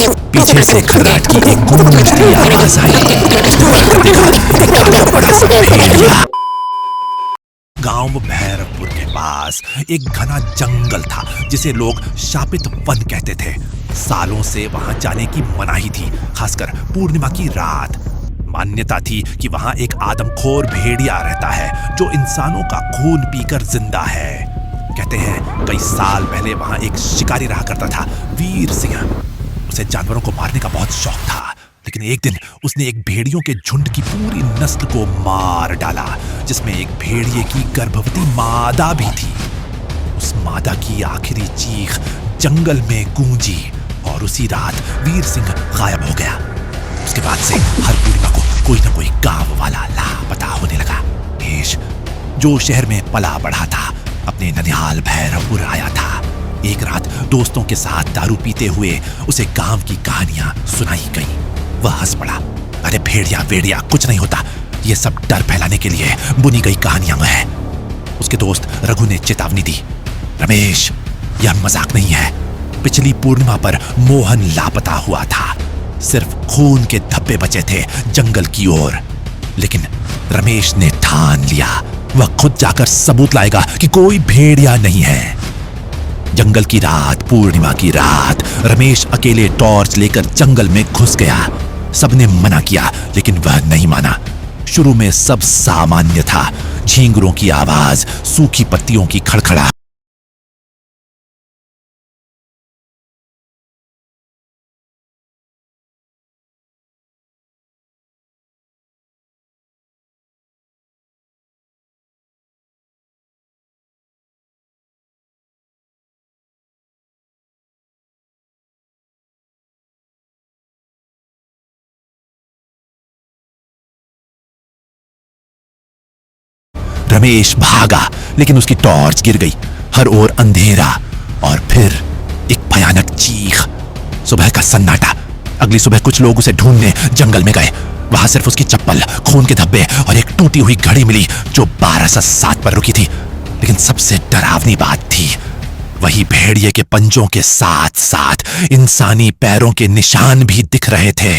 पीछे से खर्राट की एक गूंजती आवाज आई। देखा, एक बड़ा सा भेड़िया। गांव भैरवपुर के पास एक घना जंगल था जिसे लोग शापित वन कहते थे। सालों से वहां जाने की मनाही थी, खासकर पूर्णिमा की रात। मान्यता थी कि वहां एक आदमखोर भेड़िया रहता है जो इंसानों का खून पीकर जिंदा है। कहते हैं कई साल पहले वहां एक शिकारी रहा करता था, वीर सिंह। उसे जानवरों को मारने का बहुत शौक था, लेकिन एक दिन उसने एक भेड़ियों के झुंड की पूरी नस्ल को मार डाला, जिसमें एक भेड़िए की गर्भवती मादा भी थी। उस मादा की आखिरी चीख जंगल में गूंजी और उसी रात वीर सिंह गायब हो गया। उसके बाद से हर पूर्णिमा को कोई ना कोई गांव वाला लापता होने लगा। महेश, जो शहर में पला बढ़ा था, अपने ननिहाल भैरवपुर आया था। एक रात दोस्तों के साथ दारू पीते हुए उसे गांव की कहानियां सुनाई गई। वह हंस पड़ा। अरे भेड़िया वेड़िया कुछ नहीं होता, ये सब डर फैलाने के लिए बुनी गई कहानियां हैं। उसके दोस्त रघु ने चेतावनी दी, रमेश, यह मजाक नहीं है। पिछली पूर्णिमा पर मोहन लापता हुआ था, सिर्फ खून के धब्बे बचे थे जंगल की ओर। लेकिन रमेश ने ठान लिया, वह खुद जाकर सबूत लाएगा कि कोई भेड़िया नहीं है। जंगल की रात, पूर्णिमा की रात, रमेश अकेले टॉर्च लेकर जंगल में घुस गया। सबने मना किया, लेकिन वह नहीं माना। शुरू में सब सामान्य था, झींगुरों की आवाज, सूखी पत्तियों की खड़खड़ाहट। रमेश भागा, लेकिन उसकी टॉर्च गिर गई। हर ओर अंधेरा और फिर एक भयानक चीख। सुबह का सन्नाटा। अगली सुबह कुछ लोग उसे ढूंढने जंगल में गए। वहां सिर्फ उसकी चप्पल, खून के धब्बे और एक टूटी हुई घड़ी मिली जो 1207 पर रुकी थी। लेकिन सबसे डरावनी बात थी, वही भेड़िए के पंजों के साथ साथ इंसानी पैरों के निशान भी दिख रहे थे,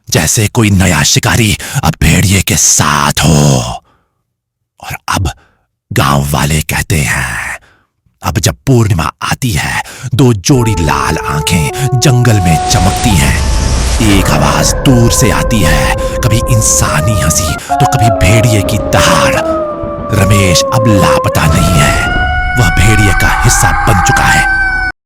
जैसे कोई नया शिकारी अब भेड़िए के साथ हो। और अब गांव वाले कहते हैं, अब जब पूर्णिमा आती है, दो जोड़ी लाल आंखें जंगल में चमकती हैं। एक आवाज दूर से आती है, कभी इंसानी हंसी तो कभी भेड़िए की दहाड़। रमेश अब लापता नहीं है, वह भेड़िए का हिस्सा बन चुका है।